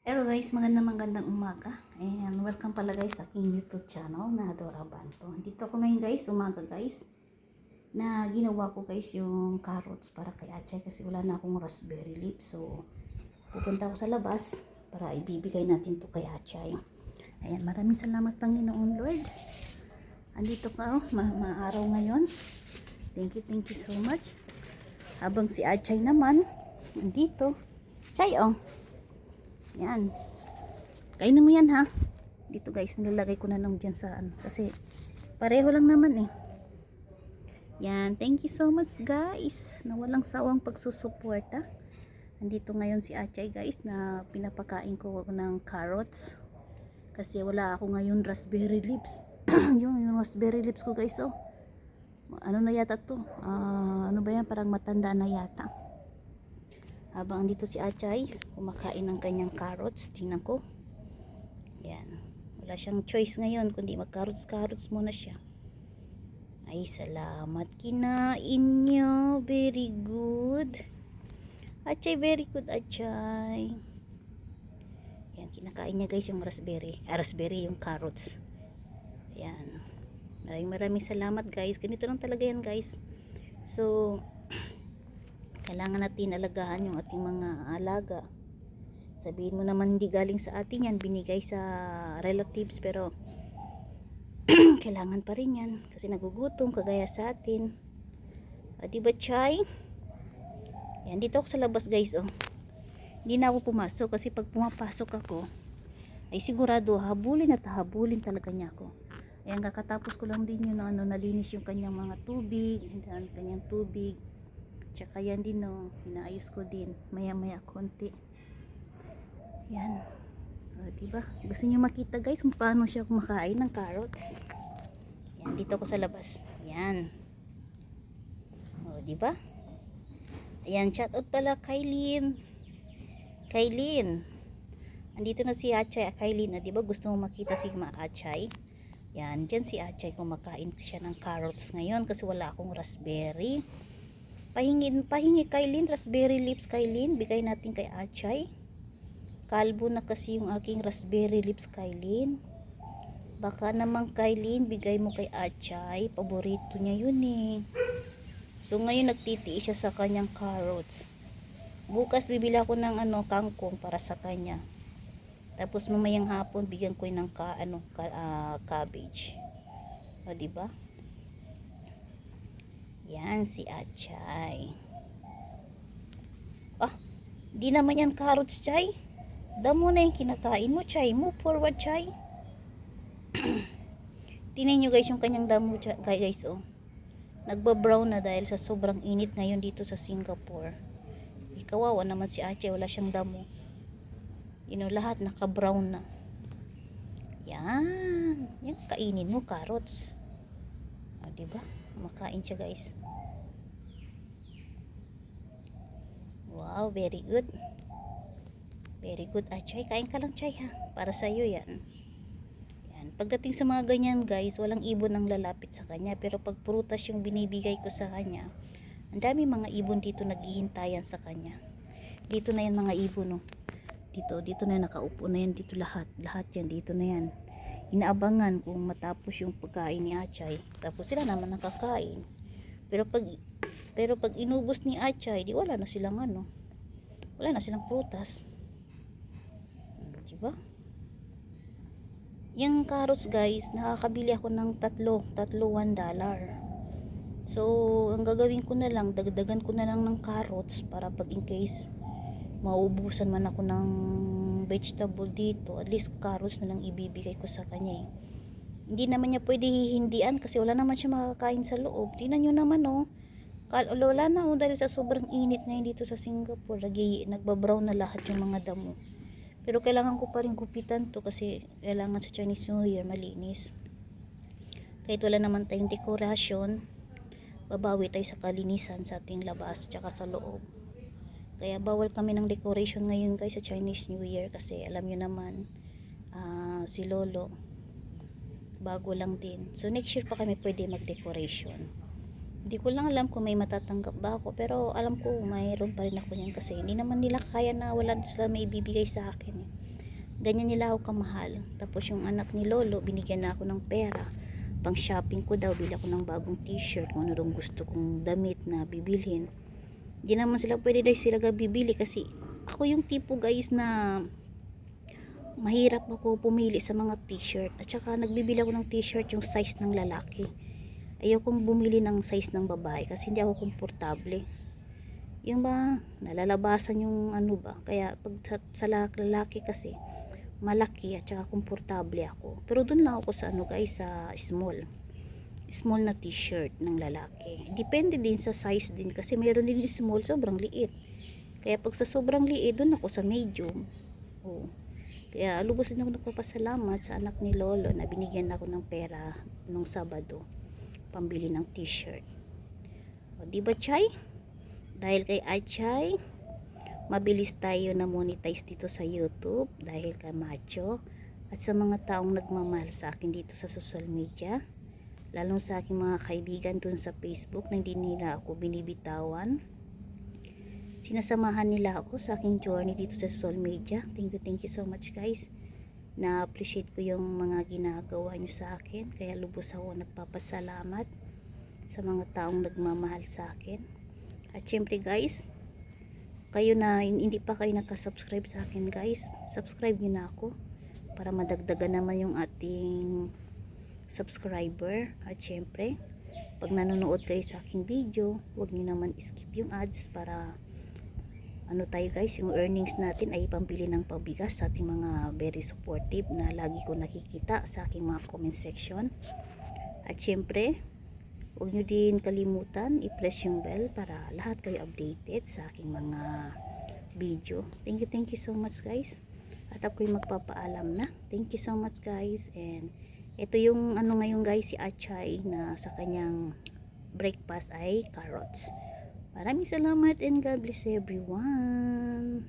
Hello guys, magandang umaga. And welcome pala guys sa aking YouTube channel na Dora Banto. Dito ako ngayon guys, umaga guys, na ginawa ko guys yung carrots para kay Achay kasi wala na akong raspberry leaf. So, pupunta ako sa labas para ibibigay natin to kay Achay. Ayan, maraming salamat Panginoon Lord. Andito ka maaraw ngayon. Thank you so much. Habang si Achay naman, andito. Chay oh. Yan. Kainin mo yan ha. Dito guys, nilalagay ko na lang dyan sa ano. Kasi pareho lang naman eh. Yan. Thank you so much guys. Na walang sawang pagsusuporta. Nandito ngayon si Achay guys na pinapakain ko ng carrots. Kasi wala ako ngayon raspberry leaves. yung raspberry leaves ko guys oh. Ano na yata to? Ano ba yan? Parang matanda na yata. Habang dito si Achay, kumakain ng kanyang carrots. Tingnan ko. Yan. Wala siyang choice ngayon, kundi mag-carrots muna siya. Ay, salamat. Kinain niyo. Very good. Achay, very good, Achay. Yan, kinakain niya guys yung raspberry. Raspberry, yung carrots. Yan. Maraming salamat guys. Ganito lang talaga yan guys. So, kailangan natin alagahan yung ating mga alaga. Sabihin mo naman hindi galing sa atin yan, binigay sa relatives, pero kailangan pa rin yan kasi nagugutom kagaya sa atin. Diba Chay? Yan, dito ako sa labas guys oh. Hindi na ako pumasok kasi pag pumapasok ako ay sigurado habulin at habulin talaga niya ako. Ayan, kakatapos ko lang din yun nalinis yung kanyang mga tubig, kanyang tubig. Tsaka yan din no, inaayos ko din maya konti. Yan. Diba? Gusto niyo makita guys kung paano siya kumakain ng carrots. Yan, dito ako sa labas. Yan. Diba? Ayan, shout out pala Kailin. Andito na si Achay, Kailin. Diba gusto mo makita si Achay? Yan, dyan si Achay kumakain siya ng carrots ngayon kasi wala akong raspberry. Pahingi Kailin, raspberry leaves Kailin, bigay natin kay Achay. Kalbo na kasi yung aking raspberry leaves Kailin. Baka naman Kailin, bigay mo kay Achay, paborito niya yun eh. So ngayon nagtitiis siya sa kanyang carrots. Bukas bibili ako ng kangkong para sa kanya. Tapos mamayang hapon bigyan ko ng cabbage. Diba? Yan si Achay. Di naman yan carrots, Chay. Damo na yung kinakain mo, Chay. Move forward, Chay. Tingnan nyo guys yung kanyang damo, guys, oh. Nagbabrown na dahil sa sobrang init ngayon dito sa Singapore. Kawawa naman si Achay, wala siyang damo. Lahat naka-brown na. Yan. Yan, kainin mo, carrots. Diba? Makain siya guys. Wow, very good. Very good Achay. Kain ka lang Chay ha. Para sa iyo yan. Yan. Pagdating sa mga ganyan guys, walang ibon ang lalapit sa kanya. Pero pag prutas yung binibigay ko sa kanya, ang dami mga ibon dito naghihintayan sa kanya. Dito na yan mga ibon oh. Dito na yan, nakaupo na yan dito lahat. Lahat yan dito na yan. Inaabangan kung matapos yung pagkain ni Achay. Tapos sila naman nakakain. Pero pag inubos ni Achay, di wala na silang wala na silang prutas. Diba? Yung carrots guys, nakakabili ako ng tatlo $1. So, ang gagawin ko na lang, dagdagan ko na lang ng carrots para pag in case maubusan man ako ng vegetable dito, at least carrots na lang ibibigay ko sa kanya eh. Hindi naman niya pwede hihindian kasi wala naman siya makakain sa loob. Tingnan nyo naman oh. Wala na oh, dahil sa sobrang init ngayon dito sa Singapore. Nagbabrown na lahat yung mga damo. Pero kailangan ko pa rin gupitan to kasi kailangan sa Chinese New Year malinis. Kahit wala naman tayong dekorasyon, babawi tayo sa kalinisan sa ating labas tsaka sa loob. Kaya bawal kami ng decoration ngayon guys sa Chinese New Year kasi alam nyo naman si Lolo bago lang din. So next year pa kami pwede mag-decoration. Hindi ko lang alam kung may matatanggap ba ako, pero alam ko mayroon pa rin ako yan kasi hindi naman nila kaya na wala sila may ibibigay sa akin eh. Ganyan nila ako kamahal. Tapos yung anak ni Lolo, binigyan na ako ng pera. Pang shopping ko daw, bili ako ng bagong t-shirt, kung ano dong gusto kong damit na bibilhin. Di naman sila pwede dahil sila bibili kasi ako yung tipo guys na mahirap ako pumili sa mga t-shirt. At saka nagbibili ako ng t-shirt yung size ng lalaki. Ayokong bumili ng size ng babae kasi hindi ako komportable. Yung ba, nalalabasan yung ano ba. Kaya pag sa lalaki kasi, malaki at saka komportable ako. Pero dun lang ako sa ano guys, sa small na t-shirt ng lalaki. Depende din sa size din kasi mayroon din small, sobrang liit. Kaya pag sa sobrang liit, dun ako sa medium. Oh. Kaya lubos din ako nagpapasalamat sa anak ni Lolo na binigyan ako ng pera nung Sabado pambili ng t-shirt. O di ba, Chay? Dahil kay Achay, mabilis tayo na monetize dito sa YouTube dahil kay Macho at sa mga taong nagmamahal sa akin dito sa social media, lalong sa aking mga kaibigan dun sa Facebook na hindi nila ako binibitawan. Sinasamahan nila ako sa aking journey dito sa social media. Thank you so much guys. Na-appreciate ko yung mga ginagawa nyo sa akin, kaya lubos ako nagpapasalamat sa mga taong nagmamahal sa akin. At syempre guys, kayo na hindi pa kayo nakasubscribe sa akin guys, subscribe nyo na ako para madagdagan naman yung ating subscriber. At syempre, pag nanonood kayo sa aking video, huwag nyo naman skip yung ads para ano tayo guys, yung earnings natin ay pambili ng pabigas sa ating mga very supportive na lagi ko nakikita sa aking mga comment section. At syempre, huwag nyo din kalimutan i-press yung bell para lahat kayo updated sa aking mga video. Thank you so much guys. At ako'y magpapaalam na. Thank you so much guys. And ito yung ano ngayon guys, si Achay na sa kanyang breakfast ay carrots. Maraming salamat and God bless everyone.